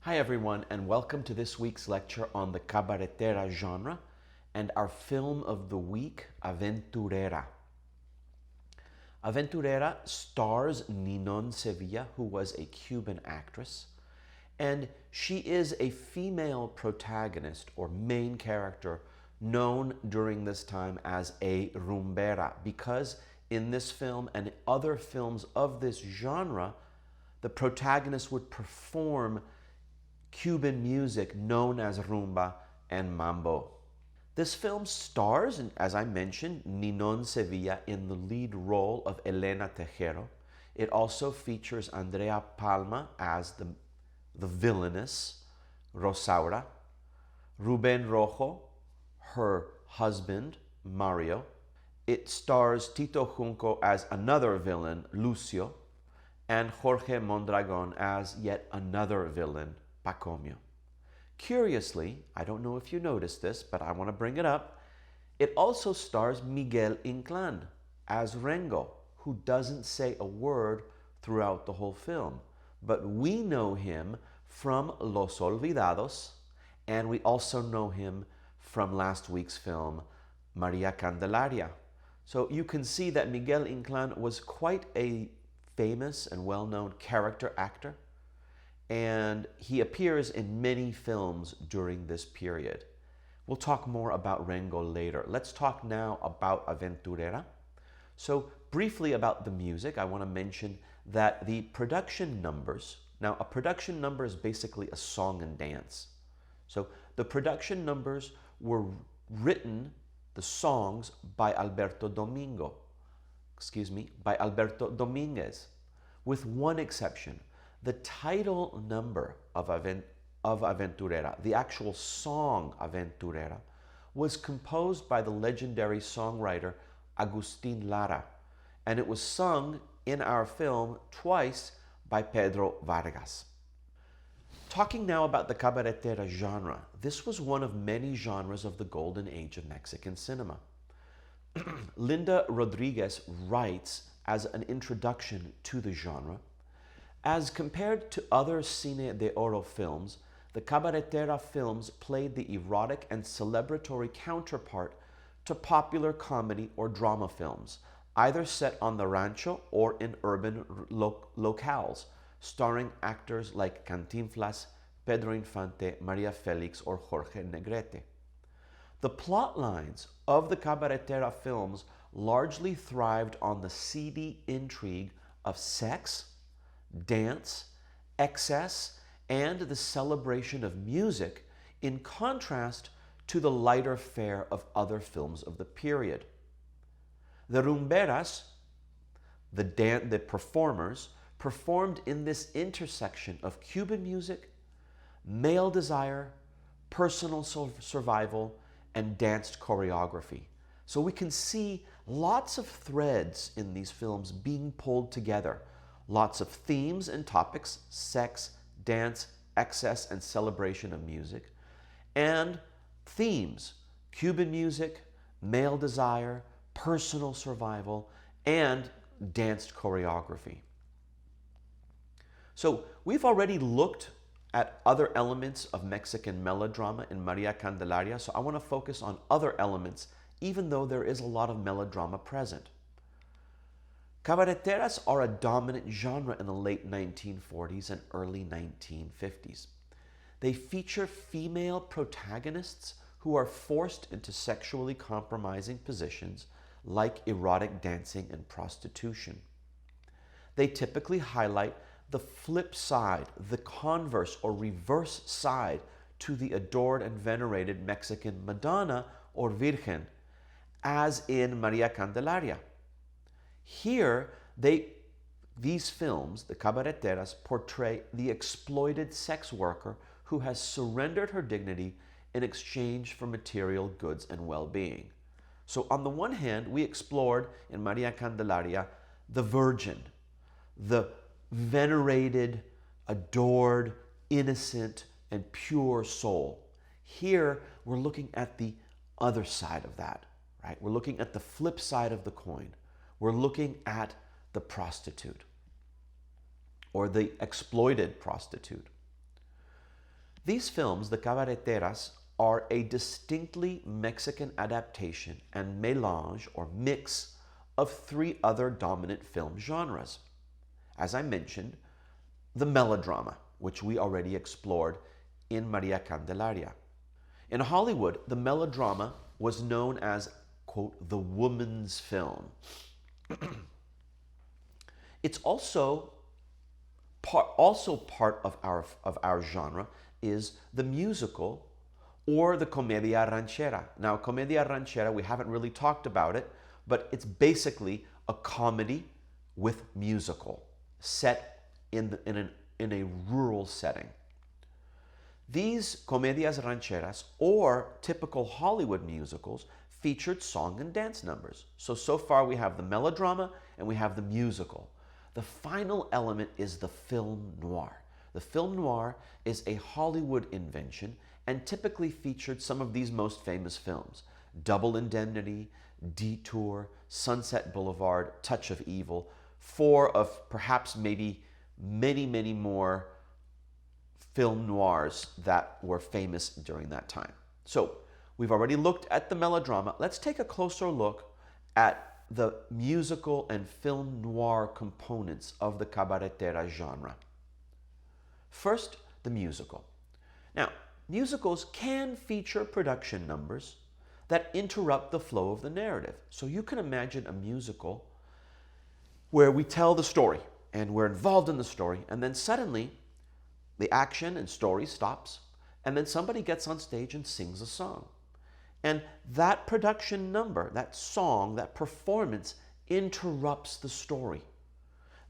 Hi everyone, and welcome to this week's lecture on the Cabaretera genre and our film of the week, Aventurera. Aventurera stars Ninon Sevilla, who was a Cuban actress, and she is a female protagonist or main character known during this time as a rumbera, because in this film and other films of this genre, the protagonist would perform Cuban music known as rumba and mambo. This film stars, as I mentioned, Ninon Sevilla in the lead role of Elena Tejero. It also features Andrea Palma as the villainess, Rosaura, Ruben Rojo, her husband, Mario. It stars Tito Junco as another villain, Lucio, and Jorge Mondragon as yet another villain, Pacomio. Curiously, I don't know if you noticed this, but I want to bring it up. It also stars Miguel Inclán as Rengo, who doesn't say a word throughout the whole film. But we know him from Los Olvidados, and we also know him from last week's film, Maria Candelaria. So you can see that Miguel Inclán was quite a famous and well-known character actor, and he appears in many films during this period. We'll talk more about Rengo later. Let's talk now about Aventurera. So briefly about the music, I want to mention that the production numbers, now a production number is basically a song and dance. So the production numbers were written, the songs, by Alberto Dominguez, with one exception. The title number of Aventurera, the actual song Aventurera, was composed by the legendary songwriter Agustin Lara, and it was sung in our film twice by Pedro Vargas. Talking now about the Cabaretera genre, this was one of many genres of the golden age of Mexican cinema. Linda Rodriguez writes as an introduction to the genre, as compared to other Cine de Oro films, the Cabaretera films played the erotic and celebratory counterpart to popular comedy or drama films, either set on the rancho or in urban locales, starring actors like Cantinflas, Pedro Infante, Maria Felix, or Jorge Negrete. The plot lines of the Cabaretera films largely thrived on the seedy intrigue of sex, dance, excess, and the celebration of music, in contrast to the lighter fare of other films of the period. The rumberas, the performers, performed in this intersection of Cuban music, male desire, personal survival, and danced choreography. So we can see lots of threads in these films being pulled together. Lots of themes and topics: sex, dance, excess, and celebration of music. And themes: Cuban music, male desire, personal survival, and danced choreography. So we've already looked at other elements of Mexican melodrama in Maria Candelaria, so I want to focus on other elements, even though there is a lot of melodrama present. Cabareteras are a dominant genre in the late 1940s and early 1950s. They feature female protagonists who are forced into sexually compromising positions like erotic dancing and prostitution. They typically highlight the flip side, the converse or reverse side to the adored and venerated Mexican Madonna or Virgen, as in Maria Candelaria. Here, these films, the Cabareteras, portray the exploited sex worker who has surrendered her dignity in exchange for material goods and well-being. So on the one hand, we explored in Maria Candelaria the virgin, the venerated, adored, innocent, and pure soul. Here, we're looking at the other side of that, right? We're looking at the flip side of the coin. We're looking at the prostitute or the exploited prostitute. These films, the Cabareteras, are a distinctly Mexican adaptation and mélange or mix of three other dominant film genres. As I mentioned, the melodrama, which we already explored in Maria Candelaria. In Hollywood, the melodrama was known as, quote, the woman's film. It's also part of our genre is the musical or the comedia ranchera. Now, comedia ranchera, we haven't really talked about it, but it's basically a comedy with musical set in a rural setting. These comedias rancheras, or typical Hollywood musicals, featured song and dance numbers. So far we have the melodrama and we have the musical. The final element is the film noir. The film noir is a Hollywood invention and typically featured some of these most famous films: Double Indemnity, Detour, Sunset Boulevard, Touch of Evil, four of perhaps maybe many more film noirs that were famous during that time. So we've already looked at the melodrama. Let's take a closer look at the musical and film noir components of the cabaretera genre. First, the musical. Now, musicals can feature production numbers that interrupt the flow of the narrative. So you can imagine a musical where we tell the story and we're involved in the story, and then suddenly the action and story stops, and then somebody gets on stage and sings a song. And that production number, that song, that performance interrupts the story.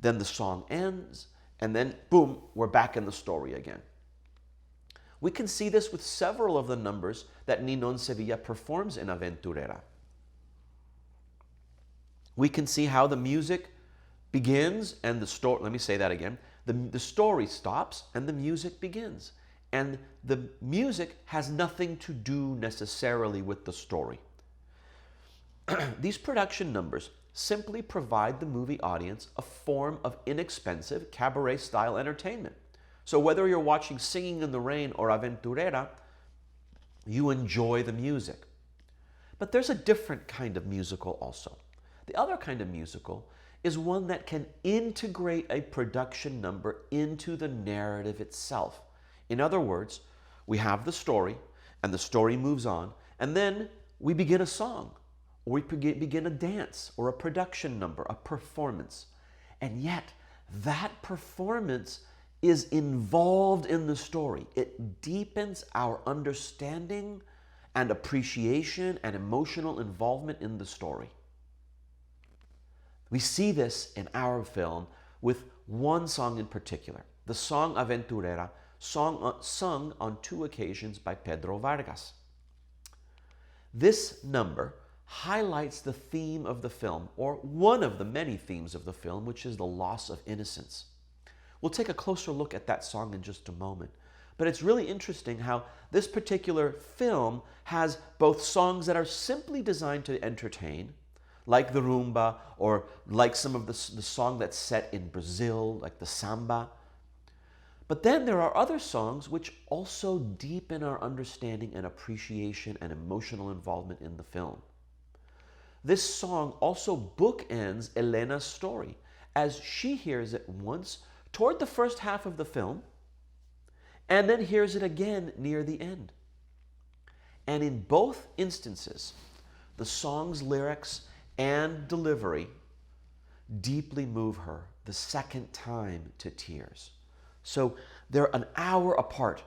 Then the song ends, and then boom, we're back in the story again. We can see this with several of the numbers that Ninon Sevilla performs in Aventurera. We can see how the music begins and the story, let me say that again, the story stops and the music begins. And the music has nothing to do necessarily with the story. These production numbers simply provide the movie audience a form of inexpensive cabaret-style entertainment. So whether you're watching Singing in the Rain or Aventurera, you enjoy the music. But there's a different kind of musical also. The other kind of musical is one that can integrate a production number into the narrative itself. In other words, we have the story, and the story moves on, and then we begin a song, or we begin a dance, or a production number, a performance. And yet, that performance is involved in the story. It deepens our understanding and appreciation and emotional involvement in the story. We see this in our film with one song in particular, the song Aventurera, sung on two occasions by Pedro Vargas. This number highlights the theme of the film, or one of the many themes of the film, which is the loss of innocence. We'll take a closer look at that song in just a moment. But it's really interesting how this particular film has both songs that are simply designed to entertain, like the rumba, or like some of the song that's set in Brazil, like the samba. But then there are other songs which also deepen our understanding and appreciation and emotional involvement in the film. This song also bookends Elena's story, as she hears it once toward the first half of the film, and then hears it again near the end. And in both instances, the song's lyrics and delivery deeply move her the second time to tears. So they're an hour apart.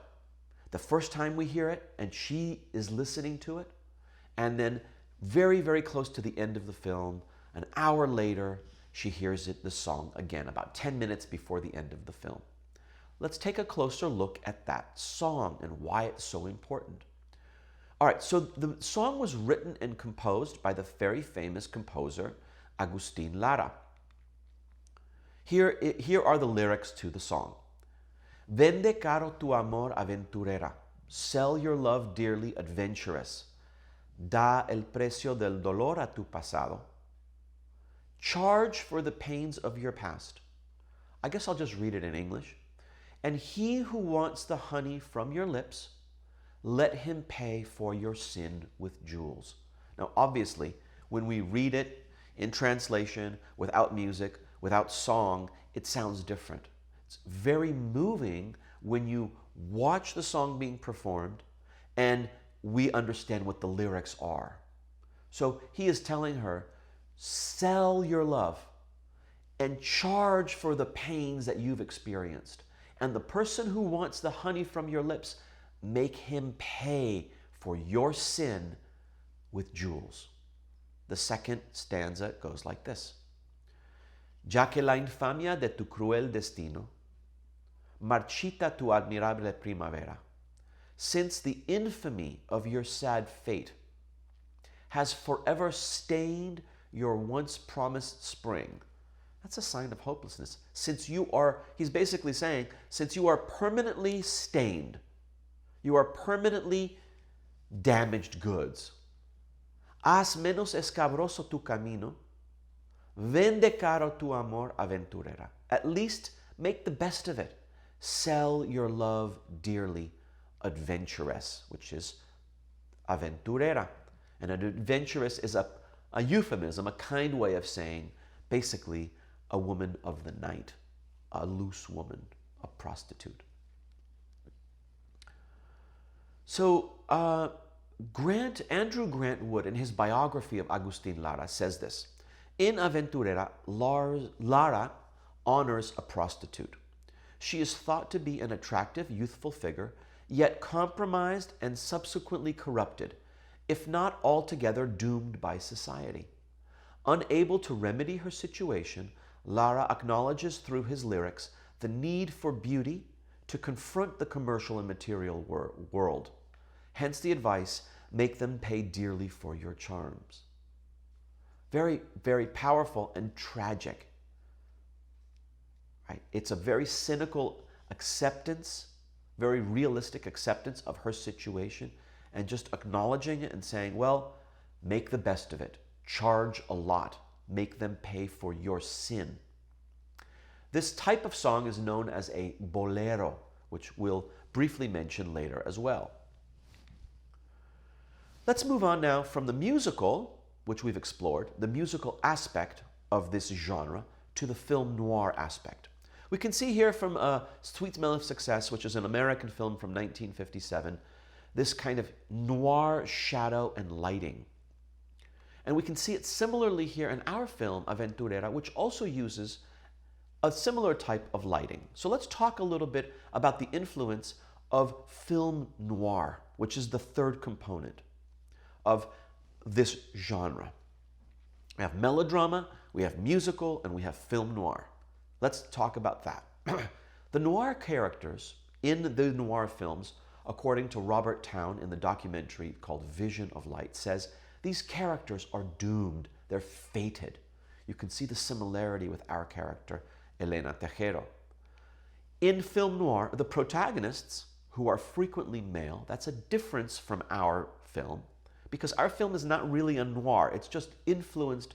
The first time we hear it, and she is listening to it, and then very close to the end of the film, an hour later, she hears the song again, about 10 minutes before the end of the film. Let's take a closer look at that song and why it's so important. All right, so the song was written and composed by the very famous composer Agustin Lara. Here are the lyrics to the song. Vende caro tu amor aventurera. Sell your love dearly, adventurous. Da el precio del dolor a tu pasado. Charge for the pains of your past. I guess I'll just read it in English. And he who wants the honey from your lips, let him pay for your sin with jewels. Now, obviously, when we read it in translation, without music, without song, it sounds different. It's very moving when you watch the song being performed and we understand what the lyrics are. So he is telling her, sell your love and charge for the pains that you've experienced. And the person who wants the honey from your lips, make him pay for your sin with jewels. The second stanza goes like this. Ya que la infamia de tu cruel destino marchita tu admirable primavera, since the infamy of your sad fate has forever stained your once promised spring. That's a sign of hopelessness. He's basically saying, since you are permanently stained, you are permanently damaged goods. Haz menos escabroso tu camino, vende caro tu amor, aventurera. At least make the best of it. Sell your love dearly, adventuress, which is aventurera. And an adventuress is a euphemism, a kind way of saying, basically, a woman of the night, a loose woman, a prostitute. So Andrew Grant Wood, in his biography of Agustin Lara, says this. In Aventurera, Lara honors a prostitute. She is thought to be an attractive, youthful figure, yet compromised and subsequently corrupted, if not altogether doomed by society. Unable to remedy her situation, Lara acknowledges through his lyrics the need for beauty to confront the commercial and material world. Hence the advice, make them pay dearly for your charms. Very, very powerful and tragic. Right? It's a very cynical acceptance, very realistic acceptance of her situation, and just acknowledging it and saying, well, make the best of it. Charge a lot. Make them pay for your sin. This type of song is known as a bolero, which we'll briefly mention later as well. Let's move on now from the musical, which we've explored, the musical aspect of this genre, to the film noir aspect. We can see here from Sweet Smell of Success, which is an American film from 1957, this kind of noir shadow and lighting. And we can see it similarly here in our film, Aventurera, which also uses a similar type of lighting. So let's talk a little bit about the influence of film noir, which is the third component of this genre. We have melodrama, we have musical, and we have film noir. Let's talk about that. The noir characters in the noir films, according to Robert Towne in the documentary called Vision of Light, says these characters are doomed, they're fated. You can see the similarity with our character, Elena Tejero. In film noir, the protagonists, who are frequently male, that's a difference from our film, because our film is not really a noir, it's just influenced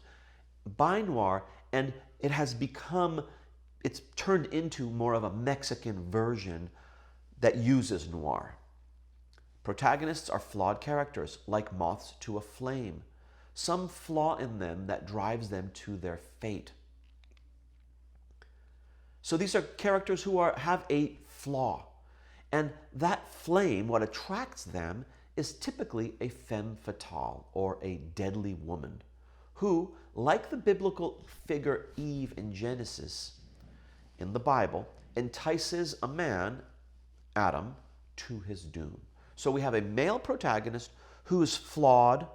by noir, and it's turned into more of a Mexican version that uses noir. Protagonists are flawed characters, like moths to a flame. Some flaw in them that drives them to their fate. So these are characters who have a flaw. And that flame, what attracts them, is typically a femme fatale, or a deadly woman, who, like the biblical figure Eve in Genesis, in the Bible, entices a man, Adam, to his doom. So we have a male protagonist who is flawed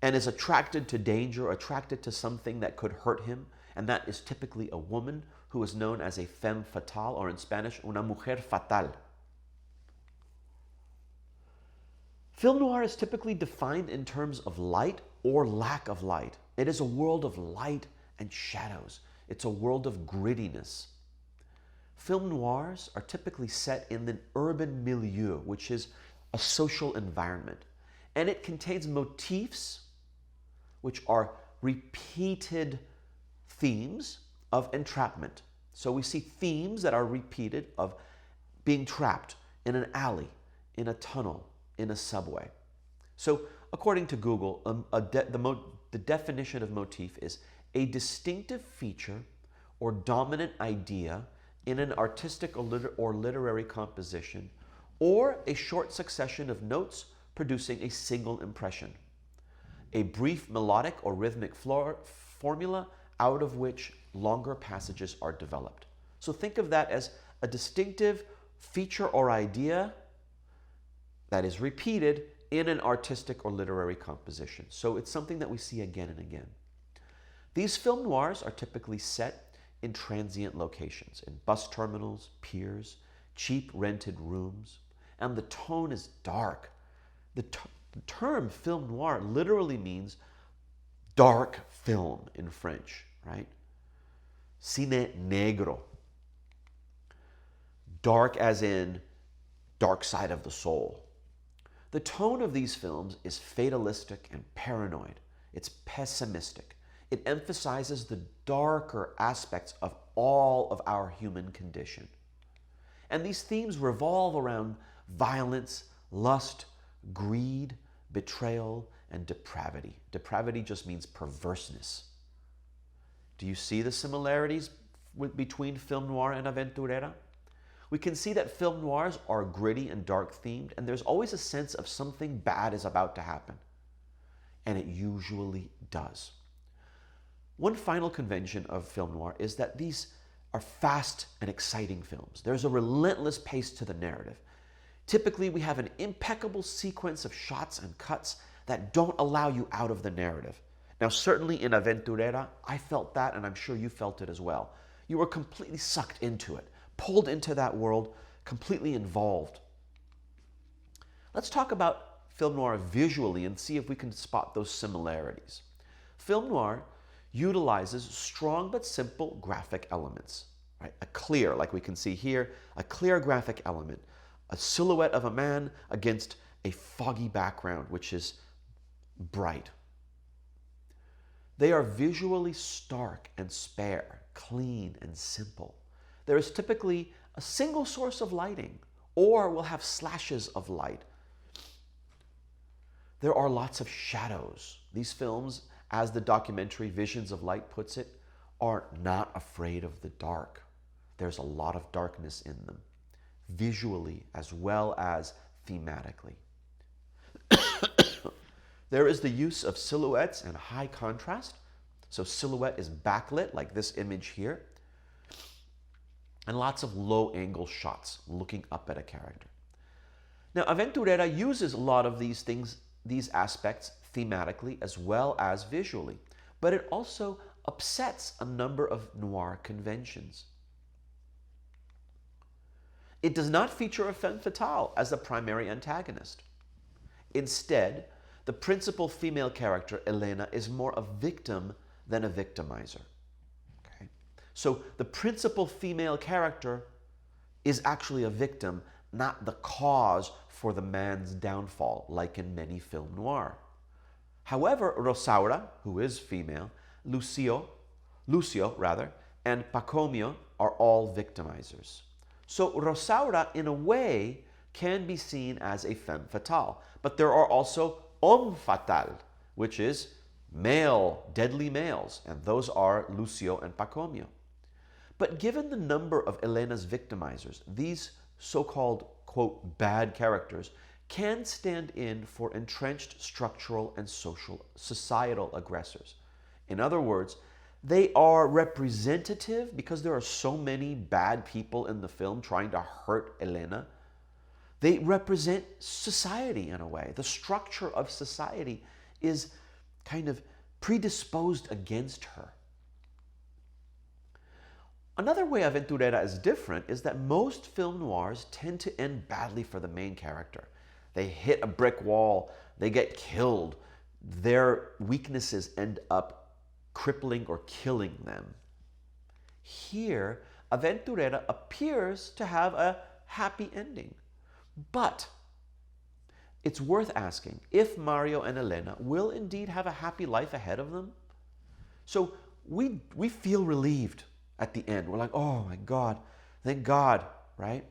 and is attracted to danger, attracted to something that could hurt him, and that is typically a woman who is known as a femme fatale, or in Spanish, una mujer fatal. Film noir is typically defined in terms of light or lack of light. It is a world of light and shadows. It's a world of grittiness. Film noirs are typically set in an urban milieu, which is a social environment. And it contains motifs, which are repeated themes of entrapment. So we see themes that are repeated of being trapped in an alley, in a tunnel, in a subway. So according to Google, the definition of motif is a distinctive feature or dominant idea in an artistic or literary composition, or a short succession of notes producing a single impression. A brief melodic or rhythmic formula out of which longer passages are developed. So think of that as a distinctive feature or idea that is repeated in an artistic or literary composition. So it's something that we see again and again. These film noirs are typically set in transient locations, in bus terminals, piers, cheap rented rooms, and the tone is dark. The term film noir literally means dark film in French, right? Cine negro. Dark as in dark side of the soul. The tone of these films is fatalistic and paranoid. It's pessimistic. It emphasizes the darker aspects of all of our human condition. And these themes revolve around violence, lust, greed, betrayal, and depravity. Depravity just means perverseness. Do you see the similarities between film noir and Aventurera? We can see that film noirs are gritty and dark themed, and there's always a sense of something bad is about to happen. And it usually does. One final convention of film noir is that these are fast and exciting films. There's a relentless pace to the narrative. Typically, we have an impeccable sequence of shots and cuts that don't allow you out of the narrative. Now, certainly in Aventurera, I felt that, and I'm sure you felt it as well. You were completely sucked into it, pulled into that world, completely involved. Let's talk about film noir visually and see if we can spot those similarities. Film noir utilizes strong but simple graphic elements. Right? A clear, like we can see here, a clear graphic element, a silhouette of a man against a foggy background, which is bright. They are visually stark and spare, clean and simple. There is typically a single source of lighting, or we'll have slashes of light. There are lots of shadows. These films, as the documentary Visions of Light puts it, are not afraid of the dark. There's a lot of darkness in them, visually as well as thematically. There is the use of silhouettes and high contrast. So silhouette is backlit, like this image here, and lots of low-angle shots looking up at a character. Now, Aventurera uses a lot of these things, these aspects, thematically as well as visually, but it also upsets a number of noir conventions. It does not feature a femme fatale as the primary antagonist. Instead, the principal female character, Elena, is more a victim than a victimizer. Okay? So the principal female character is actually a victim, not the cause for the man's downfall, like in many film noir. However, Rosaura, who is female, Lucio, and Pacomio are all victimizers. So Rosaura, in a way, can be seen as a femme fatale. But there are also homme fatal, which is male, deadly males, and those are Lucio and Pacomio. But given the number of Elena's victimizers, these so-called, quote, bad characters can stand in for entrenched structural and societal aggressors. In other words, they are representative because there are so many bad people in the film trying to hurt Elena. They represent society in a way. The structure of society is kind of predisposed against her. Another way Aventurera is different is that most film noirs tend to end badly for the main character. They hit a brick wall, they get killed, their weaknesses end up crippling or killing them. Here, Aventurera appears to have a happy ending. But it's worth asking if Mario and Elena will indeed have a happy life ahead of them. So we feel relieved at the end. We're like, oh my God, thank God, right?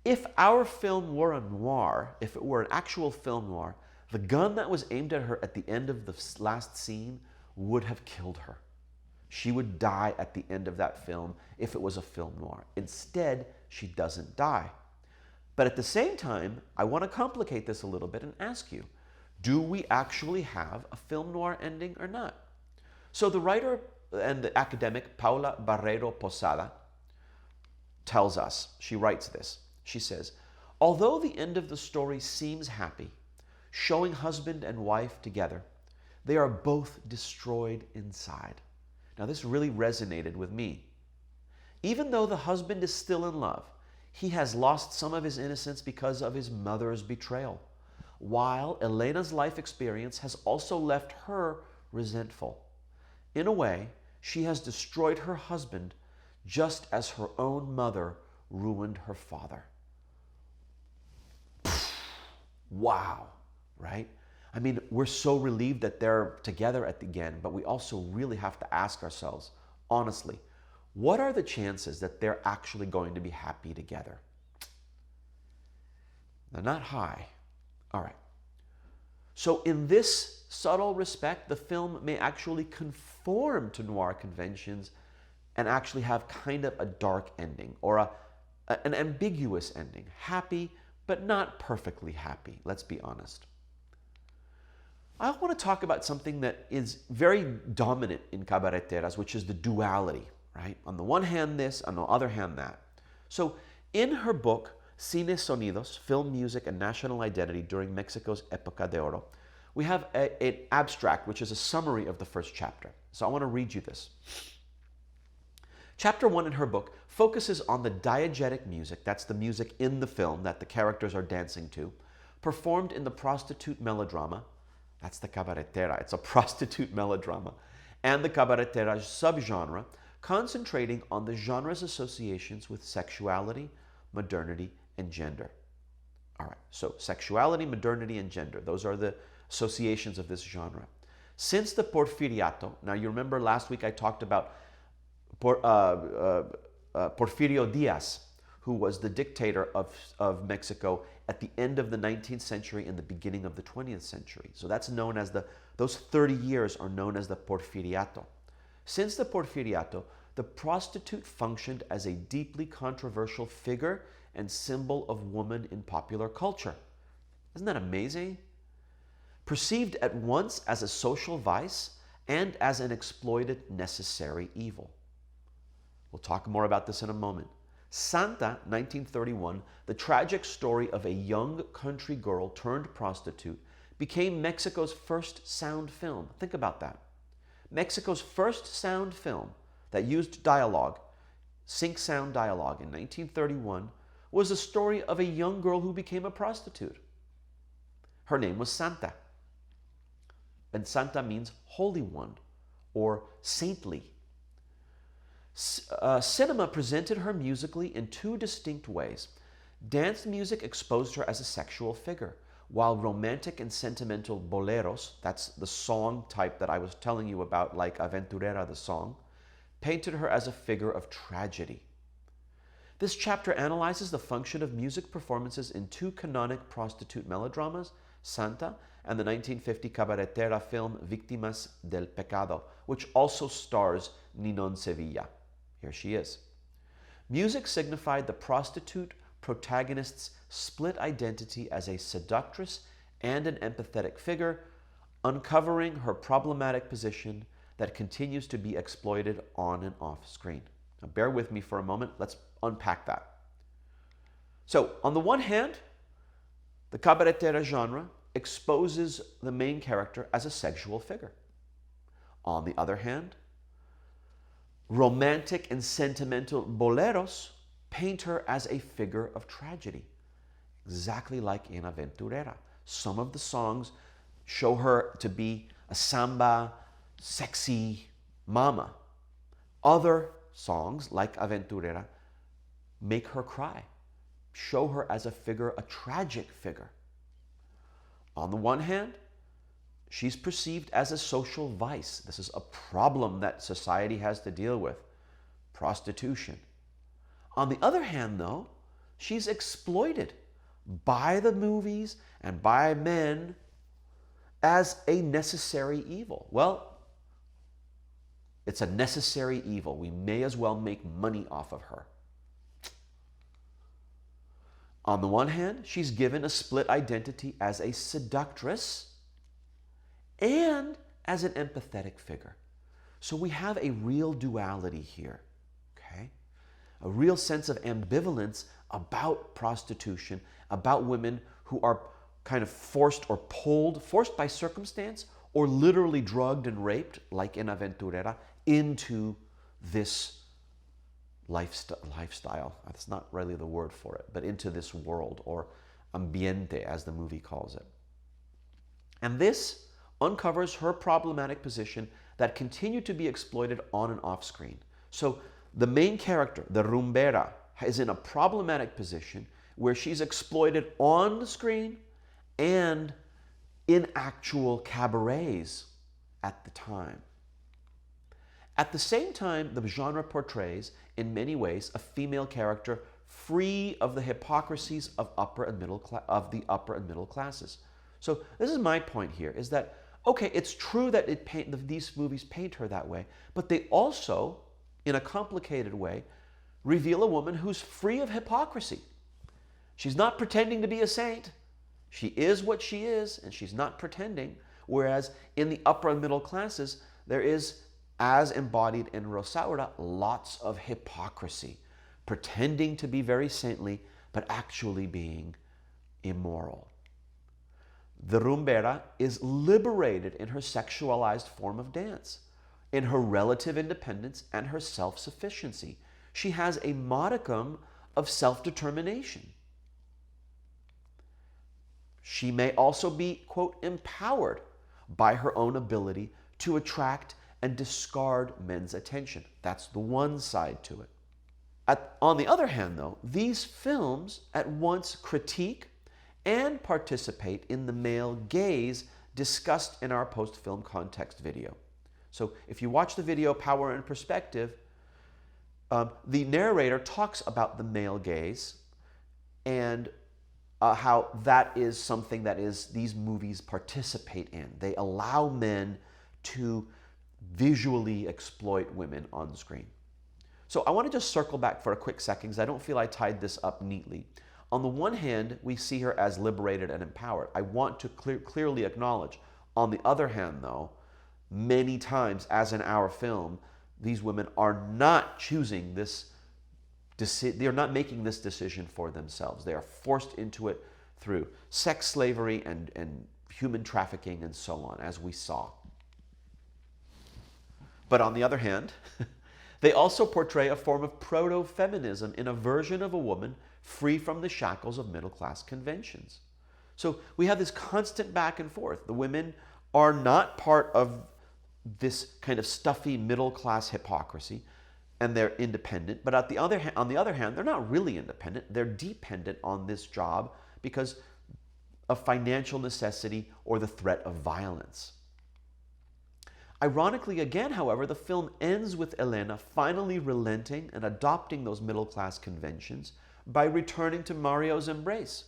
If our film were a noir, if it were an actual film noir, the gun that was aimed at her at the end of the last scene would have killed her. She would die at the end of that film if it was a film noir. Instead, she doesn't die. But at the same time, I want to complicate this a little bit and ask you, do we actually have a film noir ending or not? So the writer and the academic Paula Barrero Posada tells us, she writes this, she says, although the end of the story seems happy, showing husband and wife together, they are both destroyed inside. Now this really resonated with me. Even though the husband is still in love, he has lost some of his innocence because of his mother's betrayal, while Elena's life experience has also left her resentful. In a way, she has destroyed her husband just as her own mother ruined her father. Wow, right? I mean, we're so relieved that they're together at the end, but we also really have to ask ourselves, honestly, what are the chances that they're actually going to be happy together? They're not high. All right. So in this subtle respect, the film may actually conform to noir conventions and actually have kind of a dark ending or an ambiguous ending. Happy, but not perfectly happy. Let's be honest. I want to talk about something that is very dominant in cabareteras, which is the duality, right? On the one hand this, on the other hand that. So in her book, Cine Sonidos, Film, Music, and National Identity During Mexico's Época de Oro, we have an abstract, which is a summary of the first chapter. So I want to read you this. Chapter 1 in her book focuses on the diegetic music, that's the music in the film that the characters are dancing to, performed in the prostitute melodrama. That's the cabaretera. It's a prostitute melodrama. And the cabaretera subgenre, concentrating on the genre's associations with sexuality, modernity, and gender. All right, so sexuality, modernity, and gender. Those are the associations of this genre. Since the Porfiriato, now you remember last week I talked about Porfirio Diaz, who was the dictator of Mexico at the end of the 19th century and the beginning of the 20th century. So that's known as those 30 years are known as the Porfiriato. Since the Porfiriato, the prostitute functioned as a deeply controversial figure and symbol of woman in popular culture. Isn't that amazing? Perceived at once as a social vice and as an exploited necessary evil. We'll talk more about this in a moment. Santa, 1931, the tragic story of a young country girl turned prostitute, became Mexico's first sound film. Think about that. Mexico's first sound film that used dialogue, sync sound dialogue in 1931, was the story of a young girl who became a prostitute. Her name was Santa. And Santa means holy one or saintly. Cinema presented her musically in two distinct ways. Dance music exposed her as a sexual figure, while romantic and sentimental boleros, that's the song type that I was telling you about, like Aventurera, the song, painted her as a figure of tragedy. This chapter analyzes the function of music performances in two canonic prostitute melodramas, Santa and the 1950 cabaretera film Víctimas del Pecado, which also stars Ninon Sevilla. Here she is. Music signified the prostitute protagonist's split identity as a seductress and an empathetic figure, uncovering her problematic position that continues to be exploited on and off screen. Now bear with me for a moment. Let's unpack that. So, on the one hand, the cabaretera genre exposes the main character as a sexual figure. On the other hand, romantic and sentimental boleros paint her as a figure of tragedy, exactly like in Aventurera. Some of the songs show her to be a samba, sexy mama. Other songs, like Aventurera, make her cry, show her as a figure, a tragic figure. On the one hand, she's perceived as a social vice. This is a problem that society has to deal with. prostitution. On the other hand, though, she's exploited by the movies and by men as a necessary evil. Well, it's a necessary evil. We may as well make money off of her. On the one hand, she's given a split identity as a seductress and as an empathetic figure. So we have a real duality here, okay? A real sense of ambivalence about prostitution, about women who are kind of forced by circumstance, or literally drugged and raped, like in Aventurera, into this lifestyle. That's not really the word for it, but into this world, or ambiente, as the movie calls it. And this uncovers her problematic position that continued to be exploited on and off screen. So the main character, the rumbera, is in a problematic position where she's exploited on the screen and in actual cabarets at the time. At the same time, the genre portrays, in many ways, a female character free of the hypocrisies of the upper and middle classes. So this is my point here, is that, okay, it's true that these movies paint her that way, but they also, in a complicated way, reveal a woman who's free of hypocrisy. She's not pretending to be a saint. She is what she is, and she's not pretending. Whereas in the upper and middle classes, there is, as embodied in Rosaura, lots of hypocrisy, pretending to be very saintly, but actually being immoral. The rumbera is liberated in her sexualized form of dance, in her relative independence and her self-sufficiency. She has a modicum of self-determination. She may also be, quote, empowered by her own ability to attract and discard men's attention. That's the one side to it. On the other hand, though, these films at once critique and participate in the male gaze discussed in our post-film context video. So if you watch the video Power and Perspective, the narrator talks about the male gaze and how that is something that these movies participate in. They allow men to visually exploit women on screen. So I want to just circle back for a quick second because I don't feel I tied this up neatly. On the one hand, we see her as liberated and empowered. I want to clearly acknowledge. On the other hand, though, many times, as in our film, these women are not choosing this. They are not making this decision for themselves. They are forced into it through sex slavery and human trafficking and so on, as we saw. But on the other hand, they also portray a form of proto-feminism in a version of a woman free from the shackles of middle-class conventions. So we have this constant back and forth. The women are not part of this kind of stuffy middle-class hypocrisy, and they're independent. But on the other hand, they're not really independent. They're dependent on this job because of financial necessity or the threat of violence. Ironically, again, however, the film ends with Elena finally relenting and adopting those middle-class conventions by returning to Mario's embrace.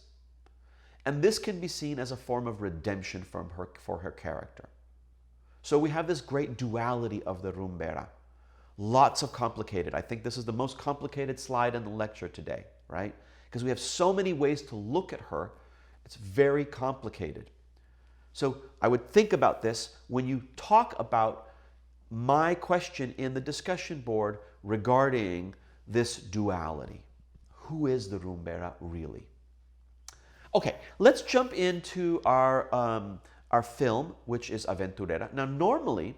And this can be seen as a form of redemption for her character. So we have this great duality of the rumbera. Lots of complicated. I think this is the most complicated slide in the lecture today, right? Because we have so many ways to look at her. It's very complicated. So I would think about this when you talk about my question in the discussion board regarding this duality. Who is the rumbera really? Okay, let's jump into our film, which is Aventurera. Now, normally,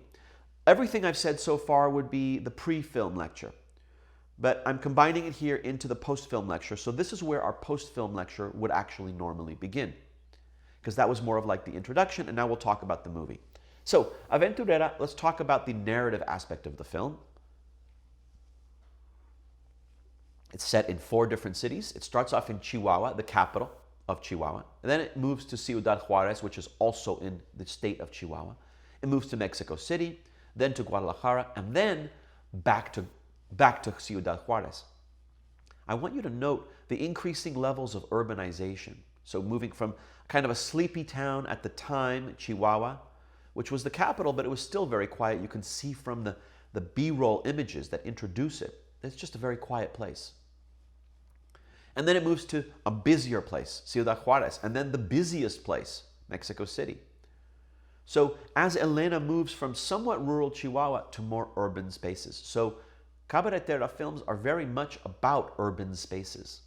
everything I've said so far would be the pre-film lecture, but I'm combining it here into the post-film lecture. So this is where our post-film lecture would actually normally begin, because that was more of like the introduction, and now we'll talk about the movie. So Aventurera, let's talk about the narrative aspect of the film. It's set in 4 different cities. It starts off in Chihuahua, the capital of Chihuahua. And then it moves to Ciudad Juarez, which is also in the state of Chihuahua. It moves to Mexico City, then to Guadalajara, and then back to back to Ciudad Juarez. I want you to note the increasing levels of urbanization. So moving from kind of a sleepy town at the time, Chihuahua, which was the capital, but it was still very quiet. You can see from the B-roll images that introduce it. It's just a very quiet place. And then it moves to a busier place, Ciudad Juarez, and then the busiest place, Mexico City. So as Elena moves from somewhat rural Chihuahua to more urban spaces. So Cabaretera films are very much about urban spaces.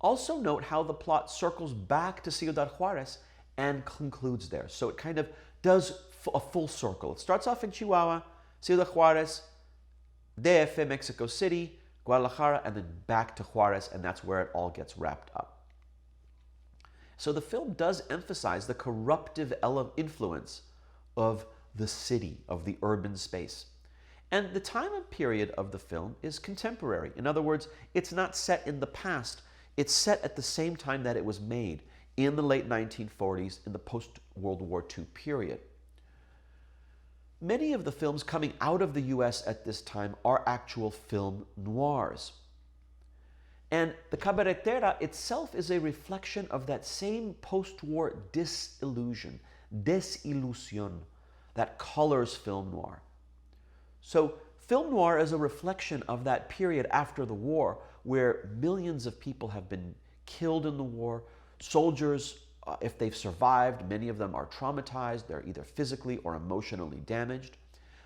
Also note how the plot circles back to Ciudad Juarez and concludes there. So it kind of does a full circle. It starts off in Chihuahua, Ciudad Juarez, DF, Mexico City, Guadalajara, and then back to Juarez, and that's where it all gets wrapped up. So the film does emphasize the corruptive influence of the city, of the urban space. And the time and period of the film is contemporary. In other words, it's not set in the past. It's set at the same time that it was made, in the late 1940s, in the post-World War II period. Many of the films coming out of the US at this time are actual film noirs. And the Cabaretera itself is a reflection of that same post-war disillusion, desillusion, that colors film noir. So film noir is a reflection of that period after the war where millions of people have been killed in the war. Soldiers, if they've survived, many of them are traumatized. They're either physically or emotionally damaged.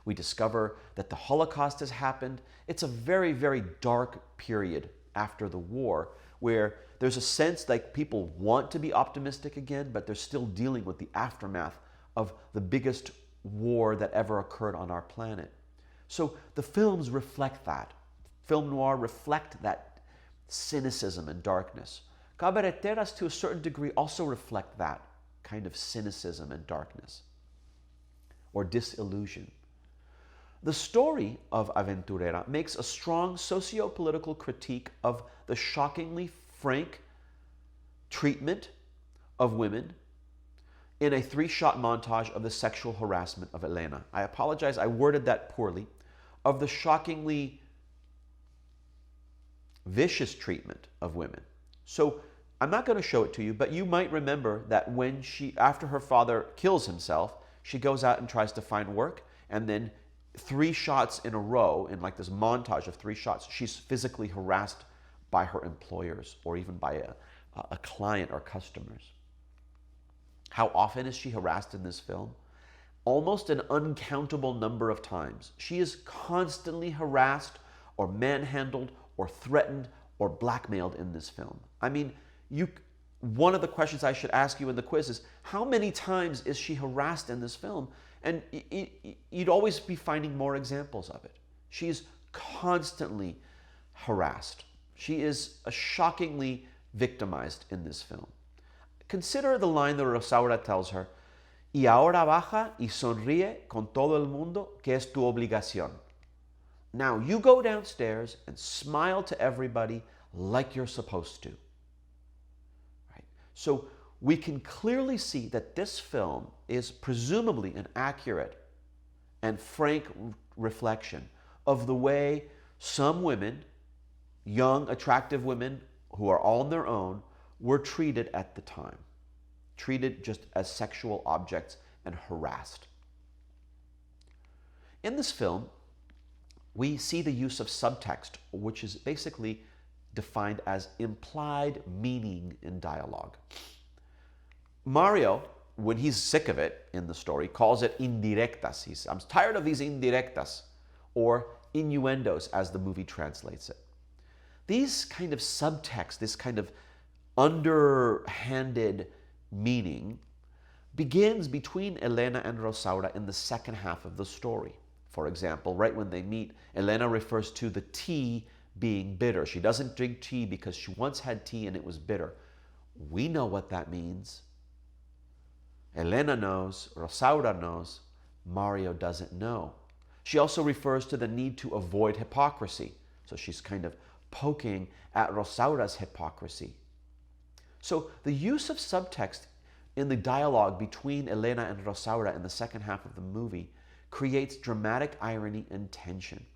We discover that the Holocaust has happened. It's a very, very dark period after the war where there's a sense like people want to be optimistic again, but they're still dealing with the aftermath of the biggest war that ever occurred on our planet. So the films reflect that. Film noir reflect that cynicism and darkness. Cabareteras, to a certain degree, also reflect that kind of cynicism and darkness or disillusion. The story of Aventurera makes a strong socio-political critique of the shockingly frank treatment of women in a 3-shot montage of the sexual harassment of Elena. I apologize, I worded that poorly. Of the shockingly vicious treatment of women. So I'm not going to show it to you, but you might remember that when after her father kills himself, she goes out and tries to find work, and then 3 shots in a row, in like this montage of 3 shots, she's physically harassed by her employers or even by a client or customers. How often is she harassed in this film? Almost an uncountable number of times. She is constantly harassed or manhandled or threatened or blackmailed in this film. I mean, one of the questions I should ask you in the quiz is, how many times is she harassed in this film? And you'd always be finding more examples of it. She's constantly harassed. She is shockingly victimized in this film. Consider the line that Rosaura tells her, "Y ahora baja y sonríe con todo el mundo, que es tu obligación." Now you go downstairs and smile to everybody like you're supposed to. Right? So we can clearly see that this film is presumably an accurate and frank reflection of the way some women, young, attractive women who are on their own, were treated at the time. Treated just as sexual objects and harassed. In this film, we see the use of subtext, which is basically defined as implied meaning in dialogue. Mario, when he's sick of it in the story, calls it indirectas. He says, "I'm tired of these indirectas," or innuendos, as the movie translates it. These kind of subtext, this kind of underhanded meaning, begins between Elena and Rosaura in the second half of the story. For example, right when they meet, Elena refers to the tea being bitter. She doesn't drink tea because she once had tea and it was bitter. We know what that means. Elena knows, Rosaura knows, Mario doesn't know. She also refers to the need to avoid hypocrisy. So she's kind of poking at Rosaura's hypocrisy. So the use of subtext in the dialogue between Elena and Rosaura in the second half of the movie creates dramatic irony and tension.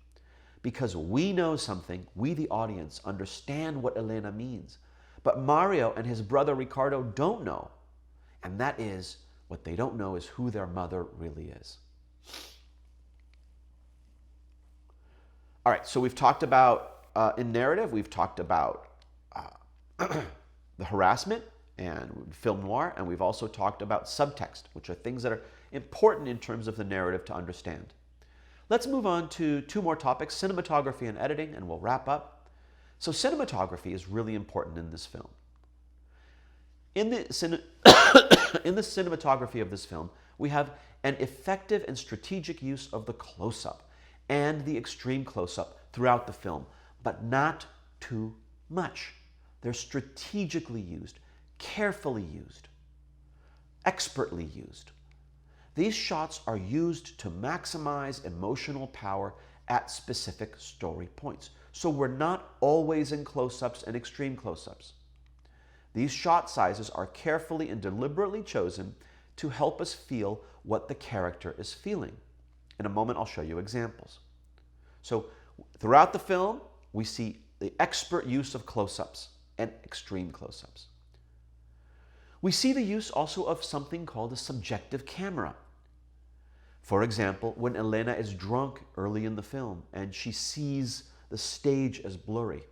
because we know something, we the audience understand what Elena means. But Mario and his brother Ricardo don't know. And that is, what they don't know is who their mother really is. All right, so we've talked about, in narrative, we've talked about the harassment and film noir, and we've also talked about subtext, which are things that are important in terms of the narrative to understand. Let's move on to two more topics, cinematography and editing, and we'll wrap up. So cinematography is really important in this film. In the cinematography of this film, we have an effective and strategic use of the close-up and the extreme close-up throughout the film, but not too much. They're strategically used, carefully used, expertly used. These shots are used to maximize emotional power at specific story points. So we're not always in close-ups and extreme close-ups. These shot sizes are carefully and deliberately chosen to help us feel what the character is feeling. In a moment, I'll show you examples. So throughout the film, we see the expert use of close-ups and extreme close-ups. We see the use also of something called a subjective camera. For example, when Elena is drunk early in the film and she sees the stage as blurry,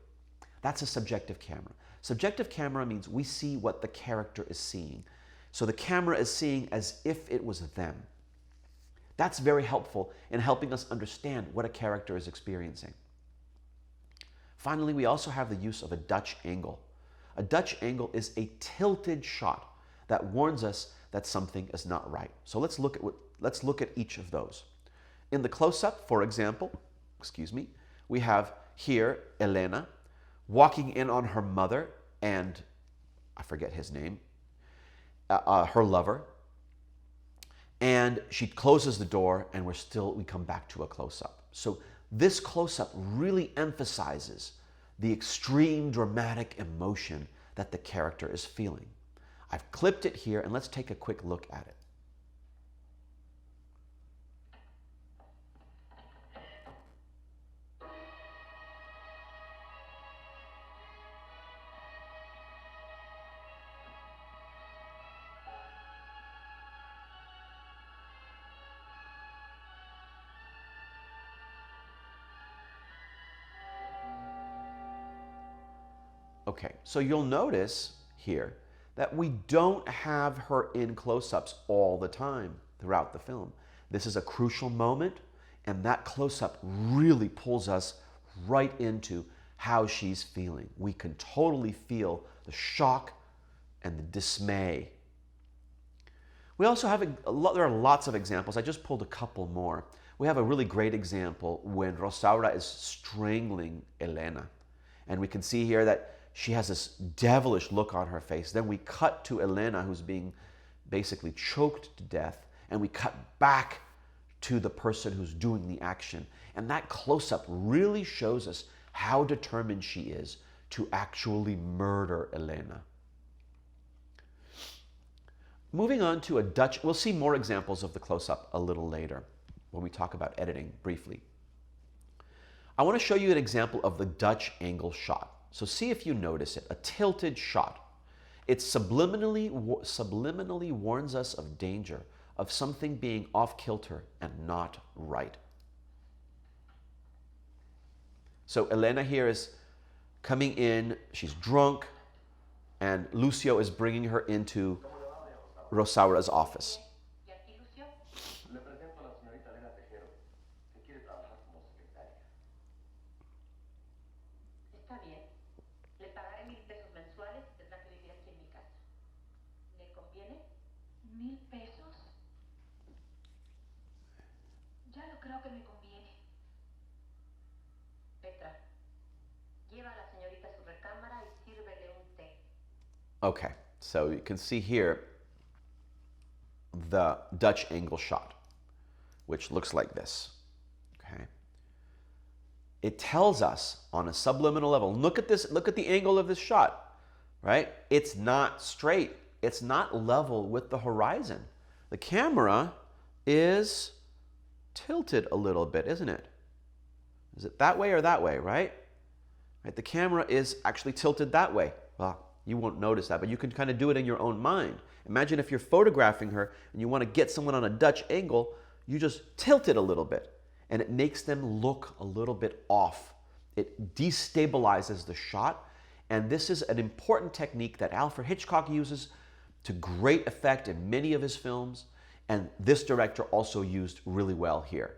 that's a subjective camera. Subjective camera means we see what the character is seeing. So the camera is seeing as if it was them. That's very helpful in helping us understand what a character is experiencing. Finally, we also have the use of a Dutch angle. A Dutch angle is a tilted shot that warns us that something is not right. So let's look at each of those. In the close-up, for example, we have here Elena walking in on her mother and, I forget his name, her lover. And she closes the door and we come back to a close-up. So this close-up really emphasizes the extreme dramatic emotion that the character is feeling. I've clipped it here and let's take a quick look at it. Okay, so you'll notice here that we don't have her in close-ups all the time throughout the film. This is a crucial moment, and that close-up really pulls us right into how she's feeling. We can totally feel the shock and the dismay. We also have there are lots of examples. I just pulled a couple more. We have a really great example when Rosaura is strangling Elena. And we can see here that she has this devilish look on her face. Then we cut to Elena, who's being basically choked to death, and we cut back to the person who's doing the action. And that close-up really shows us how determined she is to actually murder Elena. Moving on to a Dutch, we'll see more examples of the close-up a little later when we talk about editing briefly. I want to show you an example of the Dutch angle shot. So see if you notice it, a tilted shot. It subliminally warns us of danger, of something being off kilter and not right. So Elena here is coming in, she's drunk, and Lucio is bringing her into Rosaura's office. Okay, so you can see here the Dutch angle shot, which looks like this. Okay, it tells us on a subliminal level. Look at this. Look at the angle of this shot. Right? It's not straight. It's not level with the horizon. The camera is tilted a little bit, isn't it? Is it that way or that way, right? Right? The camera is actually tilted that way. Well, you won't notice that, but you can kind of do it in your own mind. Imagine if you're photographing her and you want to get someone on a Dutch angle, you just tilt it a little bit and it makes them look a little bit off. It destabilizes the shot, and this is an important technique that Alfred Hitchcock uses to great effect in many of his films, and this director also used really well here.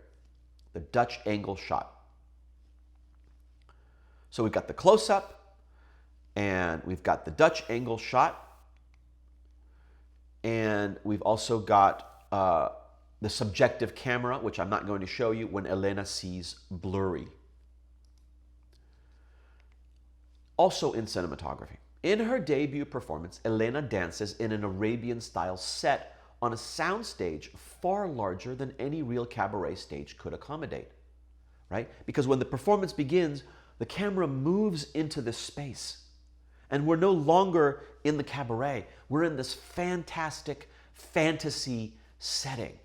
The Dutch angle shot. So we've got the close-up, and we've got the Dutch angle shot, and we've also got the subjective camera, which I'm not going to show you, when Elena sees blurry. Also in cinematography. In her debut performance, Elena dances in an Arabian-style set on a soundstage far larger than any real cabaret stage could accommodate, right? Because when the performance begins, the camera moves into this space. And we're no longer in the cabaret. We're in this fantastic fantasy setting.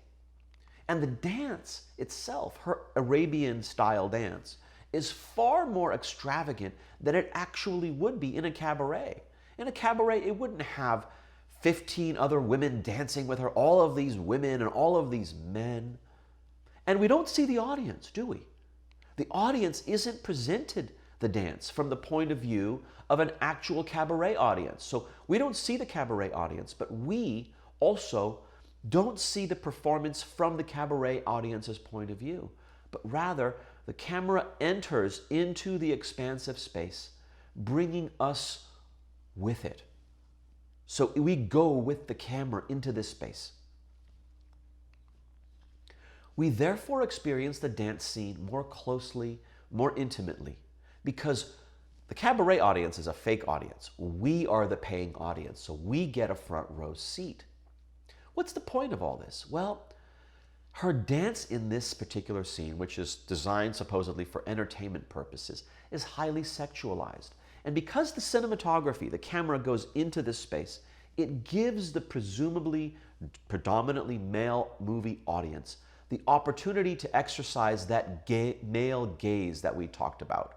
And the dance itself, her Arabian-style dance, is far more extravagant than it actually would be in a cabaret. In a cabaret, it wouldn't have 15 other women dancing with her, all of these women and all of these men. And we don't see the audience, do we? The audience isn't presented the dance from the point of view of an actual cabaret audience. So we don't see the cabaret audience, but we also don't see the performance from the cabaret audience's point of view, but rather the camera enters into the expansive space, bringing us with it. So we go with the camera into this space. We therefore experience the dance scene more closely, more intimately, because the cabaret audience is a fake audience. We are the paying audience, so we get a front row seat. What's the point of all this? Well, her dance in this particular scene, which is designed supposedly for entertainment purposes, is highly sexualized. And because the cinematography, the camera goes into this space, it gives the presumably predominantly male movie audience the opportunity to exercise that male gaze that we talked about,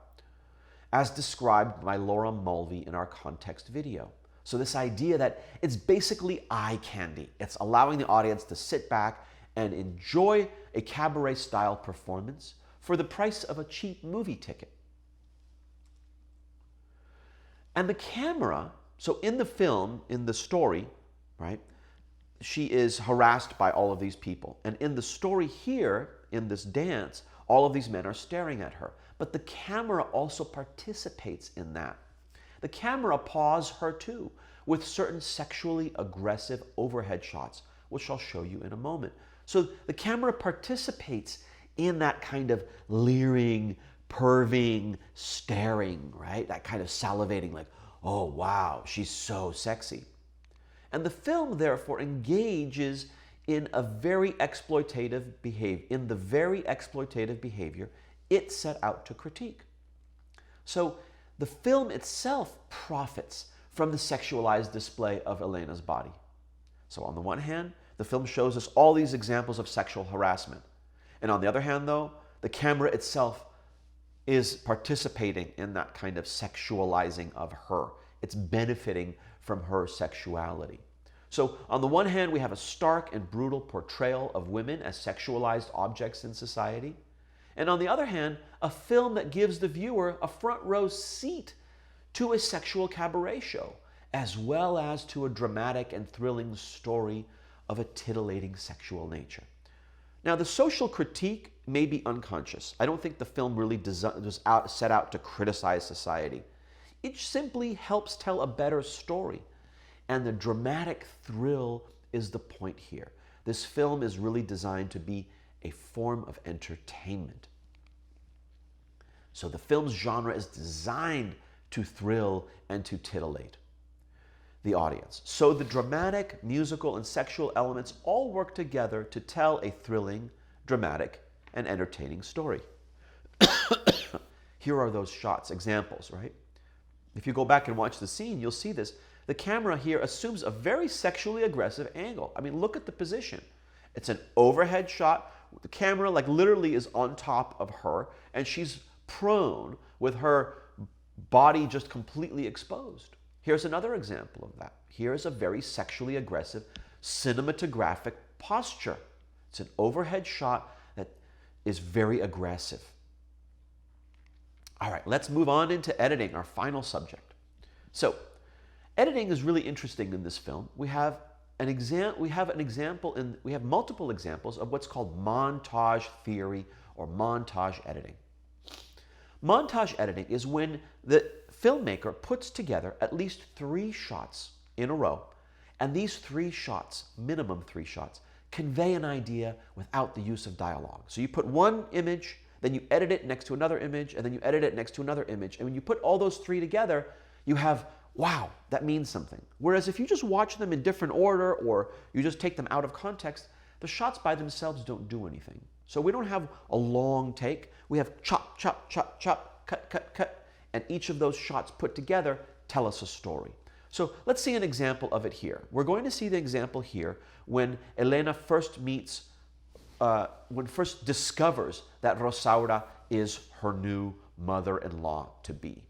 as described by Laura Mulvey in our context video. So this idea that it's basically eye candy. It's allowing the audience to sit back and enjoy a cabaret-style performance for the price of a cheap movie ticket. And the camera, so in the film, in the story, right, she is harassed by all of these people. And in the story here, in this dance, all of these men are staring at her. But the camera also participates in that. The camera paws her too, with certain sexually aggressive overhead shots, which I'll show you in a moment. So the camera participates in that kind of leering, perving, staring, right? That kind of salivating, like, oh wow, she's so sexy. And the film therefore engages in a very exploitative behavior, it set out to critique. So the film itself profits from the sexualized display of Elena's body. So on the one hand, the film shows us all these examples of sexual harassment. And on the other hand, though, the camera itself is participating in that kind of sexualizing of her. It's benefiting from her sexuality. So on the one hand, we have a stark and brutal portrayal of women as sexualized objects in society. And on the other hand, a film that gives the viewer a front row seat to a sexual cabaret show, as well as to a dramatic and thrilling story of a titillating sexual nature. Now, the social critique may be unconscious. I don't think the film really set out to criticize society. It simply helps tell a better story. And the dramatic thrill is the point here. This film is really designed to be a form of entertainment. So the film's genre is designed to thrill and to titillate the audience. So the dramatic, musical, and sexual elements all work together to tell a thrilling, dramatic, and entertaining story. Here are those shots, examples, right? If you go back and watch the scene, you'll see this. The camera here assumes a very sexually aggressive angle. I mean, look at the position. It's an overhead shot. The camera like literally is on top of her, and she's prone with her body just completely exposed. Here's another example of that. Here's a very sexually aggressive cinematographic posture. It's an overhead shot that is very aggressive. All right, let's move on into editing, our final subject. So, editing is really interesting in this film. We have multiple examples of what's called montage theory or montage editing. Montage editing is when the filmmaker puts together at least 3 shots in a row, and these 3 shots, minimum 3 shots, convey an idea without the use of dialogue. So you put one image, then you edit it next to another image, and then you edit it next to another image. And when you put all those 3 together, you have, wow, that means something. Whereas if you just watch them in different order or you just take them out of context, the shots by themselves don't do anything. So we don't have a long take. We have chop, chop, chop, chop, cut, cut, cut, and each of those shots put together tell us a story. So let's see an example of it here. We're going to see the example here when Elena first first discovers that Rosaura is her new mother-in-law to be.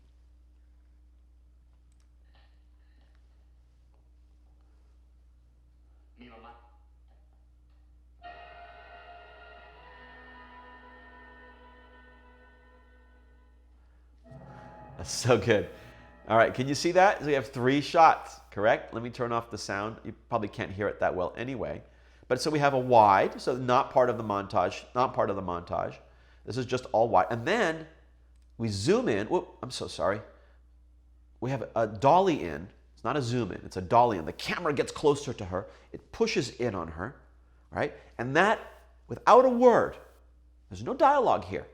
That's so good. All right, can you see that? So we have 3 shots, correct? Let me turn off the sound. You probably can't hear it that well anyway. But so we have a wide, so not part of the montage, not part of the montage. This is just all wide. And then we zoom in. Whoop, I'm so sorry. We have a dolly in. It's not a zoom in, it's a dolly in. The camera gets closer to her. It pushes in on her, right? And that, without a word, there's no dialogue here.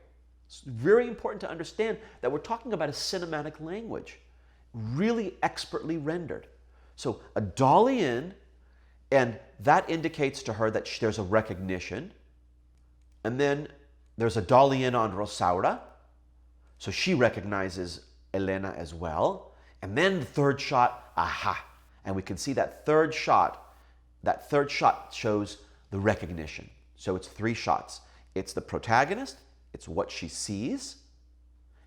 It's very important to understand that we're talking about a cinematic language, really expertly rendered. So a dolly in, and that indicates to her that there's a recognition. And then there's a dolly in on Rosaura, so she recognizes Elena as well. And then the 3rd shot, aha. And we can see that third shot shows the recognition. So it's 3 shots. It's the protagonist, it's what she sees,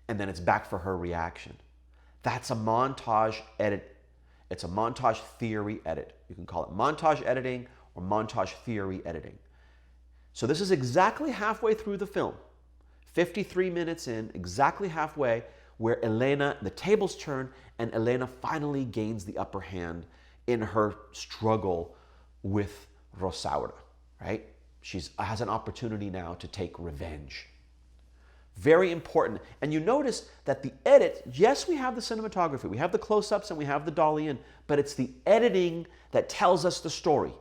and then it's back for her reaction. That's a montage edit. It's a montage theory edit. You can call it montage editing or montage theory editing. So this is exactly halfway through the film, 53 minutes in, exactly halfway, where Elena, the tables turn, and Elena finally gains the upper hand in her struggle with Rosaura, right? She has an opportunity now to take revenge. Very important. And you notice that the edit, yes, we have the cinematography, we have the close-ups, and we have the dolly in, but it's the editing that tells us the story.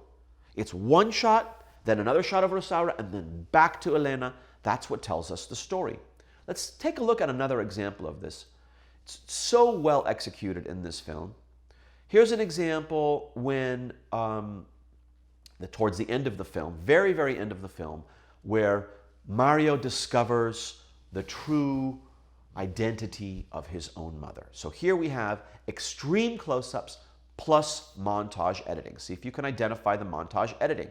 It's one shot, then another shot of Rosaura, and then back to Elena. That's what tells us the story. Let's take a look at another example of this. It's so well executed in this film. Here's an example when, towards the end of the film, very, very end of the film, where Mario discovers the true identity of his own mother. So here we have extreme close-ups plus montage editing. See if you can identify the montage editing.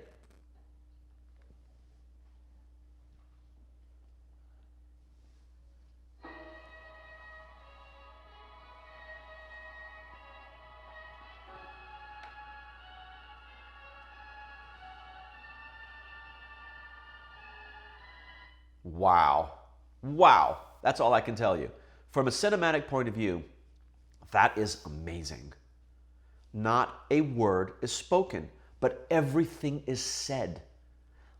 Wow. Wow. That's all I can tell you. From a cinematic point of view, that is amazing. Not a word is spoken, but everything is said.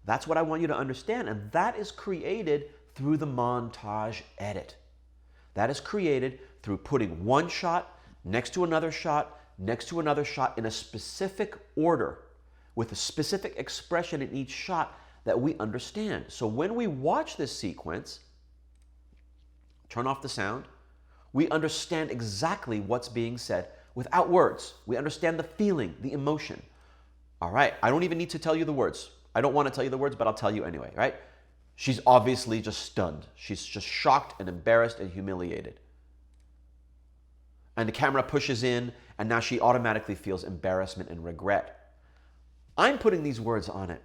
That's what I want you to understand, and that is created through the montage edit. That is created through putting one shot next to another shot, next to another shot in a specific order, with a specific expression in each shot that we understand. So when we watch this sequence, turn off the sound, we understand exactly what's being said without words. We understand the feeling, the emotion. All right, I don't even need to tell you the words. I don't want to tell you the words, but I'll tell you anyway, right? She's obviously just stunned. She's just shocked and embarrassed and humiliated. And the camera pushes in, and now she automatically feels embarrassment and regret. I'm putting these words on it.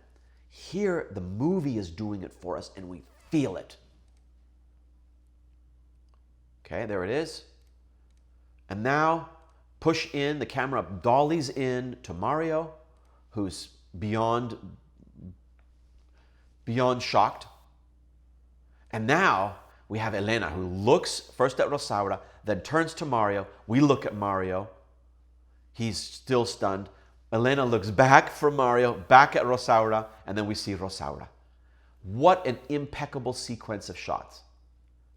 Here, the movie is doing it for us, and we feel it. Okay, there it is. And now push in, the camera dollies in to Mario, who's beyond shocked. And now we have Elena, who looks first at Rosaura, then turns to Mario. We look at Mario. He's still stunned. Elena looks back from Mario, back at Rosaura, and then we see Rosaura. What an impeccable sequence of shots.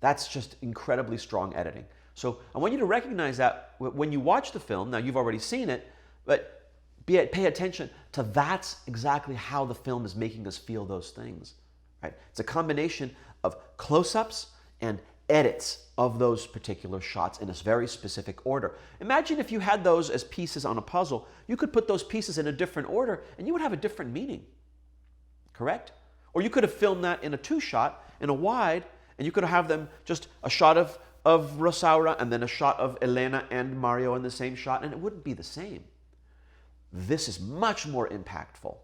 That's just incredibly strong editing. So I want you to recognize that when you watch the film, now you've already seen it, but pay attention to that's exactly how the film is making us feel those things. Right? It's a combination of close-ups and edits of those particular shots in a very specific order. Imagine if you had those as pieces on a puzzle. You could put those pieces in a different order and you would have a different meaning. Correct? Or you could have filmed that in a two-shot, in a wide, and you could have them just a shot of Rosaura and then a shot of Elena and Mario in the same shot, and it wouldn't be the same. This is much more impactful.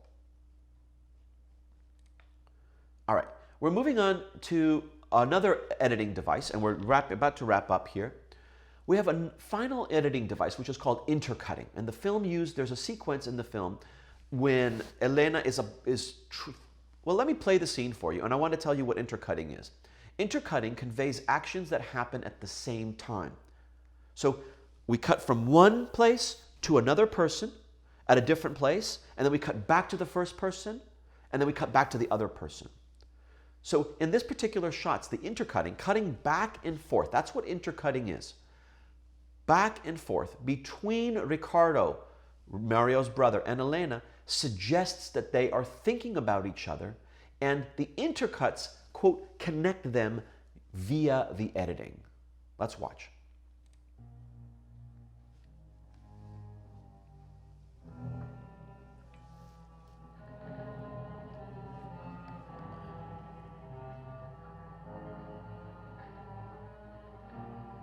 All right, we're moving on to another editing device, and we're about to wrap up here. We have a final editing device, which is called intercutting. And the film there's a sequence in the film when Elena well, let me play the scene for you, and I want to tell you what intercutting is. Intercutting conveys actions that happen at the same time. So we cut from one place to another person at a different place, and then we cut back to the first person, and then we cut back to the other person. So in this particular shots, the intercutting, cutting back and forth, that's what intercutting is. Back and forth between Ricardo, Mario's brother, and Elena suggests that they are thinking about each other, and the intercuts, quote, connect them via the editing. Let's watch.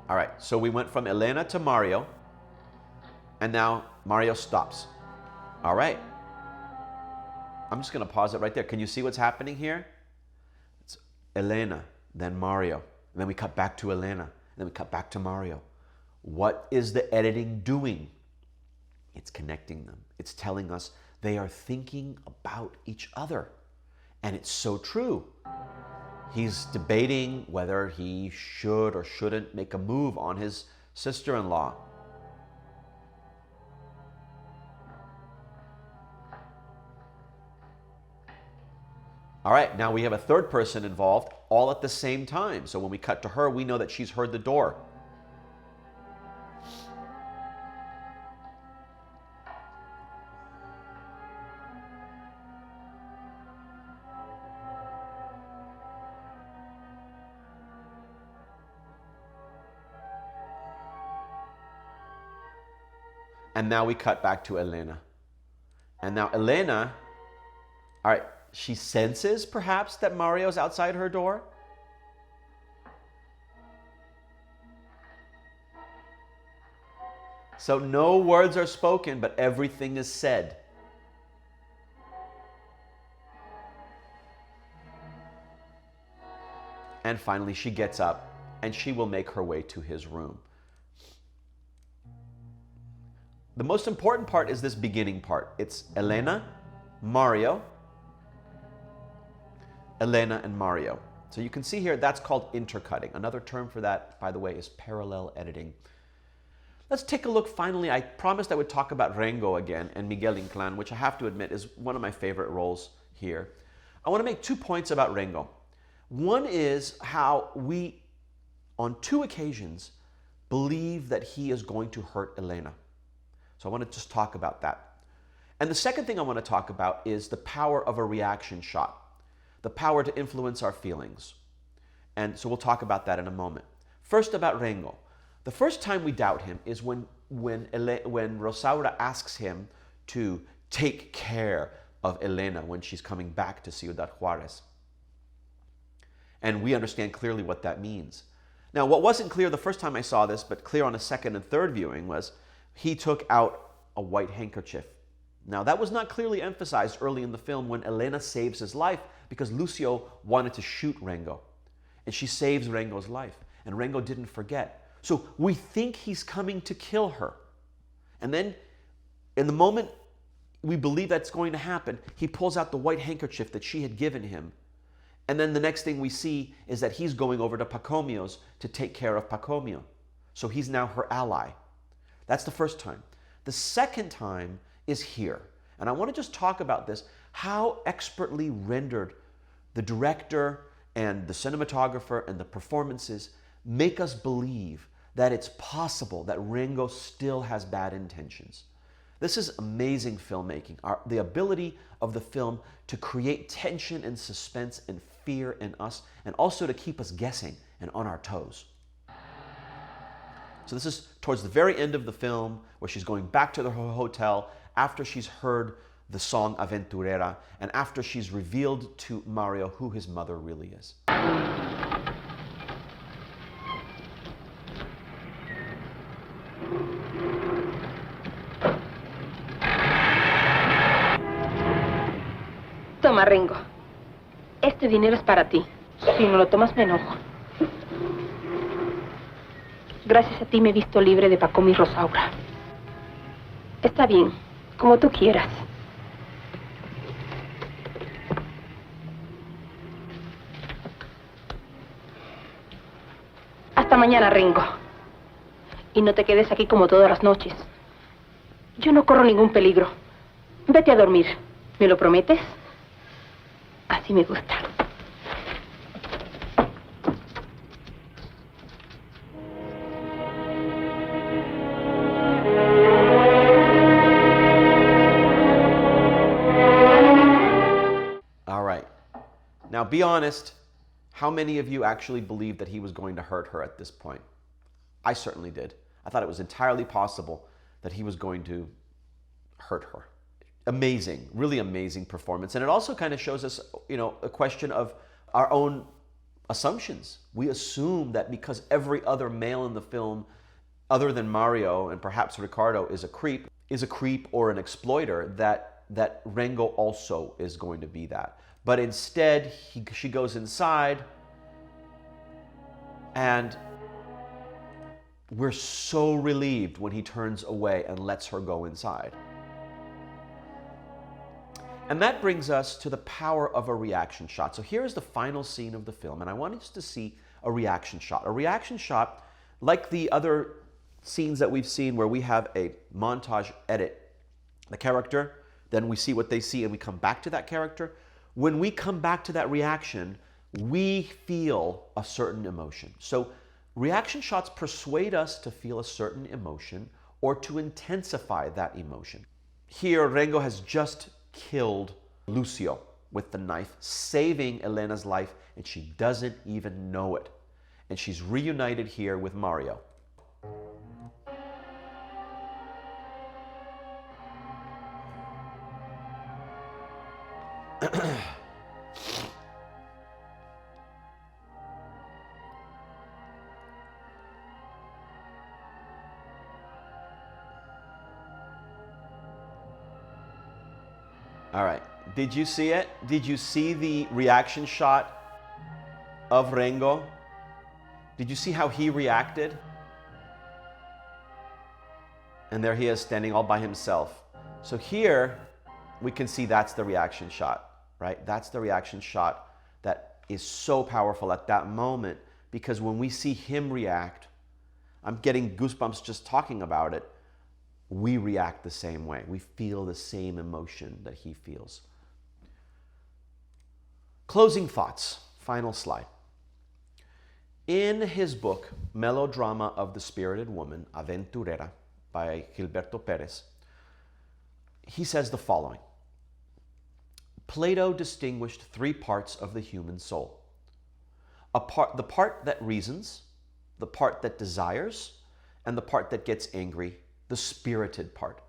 All right, so we went from Elena to Mario, and now Mario stops. All right. I'm just going to pause it right there. Can you see what's happening here? It's Elena, then Mario, and then we cut back to Elena, and then we cut back to Mario. What is the editing doing? It's connecting them. It's telling us they are thinking about each other. And it's so true. He's debating whether he should or shouldn't make a move on his sister-in-law. All right, now we have a third person involved all at the same time. So when we cut to her, we know that she's heard the door. And now we cut back to Elena. And now Elena, all right, she senses perhaps that Mario's outside her door. So no words are spoken, but everything is said. And finally she gets up and she will make her way to his room. The most important part is this beginning part. It's Elena, Mario, Elena and Mario. So you can see here, that's called intercutting. Another term for that, by the way, is parallel editing. Let's take a look finally. I promised I would talk about Rengo again and Miguel Inclán, which I have to admit is one of my favorite roles here. I want to make 2 points about Rengo. One is how we, on 2 occasions, believe that he is going to hurt Elena. So I want to just talk about that. And the second thing I want to talk about is the power of a reaction shot. The power to influence our feelings. And so we'll talk about that in a moment. First, about Rengo. The first time we doubt him is when Rosaura asks him to take care of Elena when she's coming back to Ciudad Juarez. And we understand clearly what that means. Now, what wasn't clear the first time I saw this, but clear on a second and third viewing, was he took out a white handkerchief. Now, that was not clearly emphasized early in the film when Elena saves his life because Lucio wanted to shoot Rengo. And she saves Rengo's life. And Rengo didn't forget. So we think he's coming to kill her. And then in the moment we believe that's going to happen, he pulls out the white handkerchief that she had given him. And then the next thing we see is that he's going over to Pacomio's to take care of Pacomio. So he's now her ally. That's the first time. The second time is here. And I want to just talk about this, how expertly rendered the director and the cinematographer and the performances make us believe that it's possible that Rengo still has bad intentions. This is amazing filmmaking. The ability of the film to create tension and suspense and fear in us, and also to keep us guessing and on our toes. So this is towards the very end of the film, where she's going back to her hotel after she's heard the song Aventurera, and after she's revealed to Mario who his mother really is. Toma, Ringo. Este dinero es para ti. Si no lo tomas, me enojo. Gracias a ti me he visto libre de Pacomio y Rosaura. Está bien, como tú quieras. Hasta mañana, Ringo. Y no te quedes aquí como todas las noches. Yo no corro ningún peligro. Vete a dormir. ¿Me lo prometes? Así me gusta. All right. Now be honest. How many of you actually believed that he was going to hurt her at this point? I certainly did. I thought it was entirely possible that he was going to hurt her. Amazing, really amazing performance. And it also kind of shows us, a question of our own assumptions. We assume that because every other male in the film, other than Mario and perhaps Ricardo, is a creep or an exploiter, that Rengo also is going to be that. But instead, she goes inside, and we're so relieved when he turns away and lets her go inside. And that brings us to the power of a reaction shot. So here's the final scene of the film, and I want us to see a reaction shot. A reaction shot, like the other scenes that we've seen where we have a montage edit the character, then we see what they see and we come back to that character. When we come back to that reaction, we feel a certain emotion. So reaction shots persuade us to feel a certain emotion or to intensify that emotion. Here, Rengo has just killed Lucio with the knife, saving Elena's life, and she doesn't even know it. And she's reunited here with Mario. All right, did you see it? Did you see the reaction shot of Rengo? Did you see how he reacted? And there he is standing all by himself. So here we can see that's the reaction shot, right? That's the reaction shot that is so powerful at that moment, because when we see him react, I'm getting goosebumps just talking about it. We react the same way. We feel the same emotion that he feels. Closing thoughts, final slide. In his book, Melodrama of the Spirited Woman, Aventurera, by Gilberto Perez, he says the following. Plato distinguished three parts of the human soul. The part that reasons, the part that desires, and the part that gets angry, the spirited part.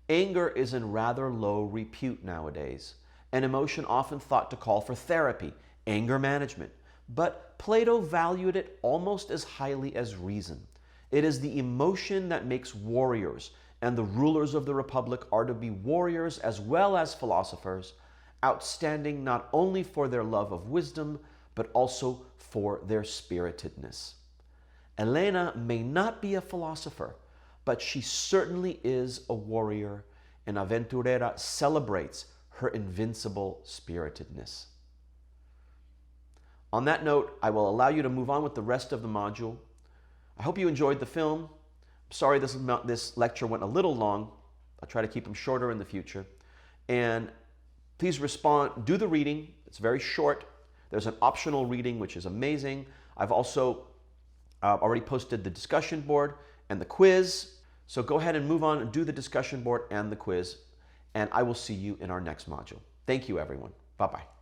Anger is in rather low repute nowadays, an emotion often thought to call for therapy, anger management. But Plato valued it almost as highly as reason. It is the emotion that makes warriors, and the rulers of the Republic are to be warriors as well as philosophers, outstanding not only for their love of wisdom, but also for their spiritedness. Elena may not be a philosopher, but she certainly is a warrior, and Aventurera celebrates her invincible spiritedness. On that note, I will allow you to move on with the rest of the module. I hope you enjoyed the film. I'm sorry this lecture went a little long. I'll try to keep them shorter in the future. And please respond, do the reading. It's very short. There's an optional reading, which is amazing. I've also already posted the discussion board and the quiz. So go ahead and move on and do the discussion board and the quiz. And I will see you in our next module. Thank you, everyone. Bye-bye.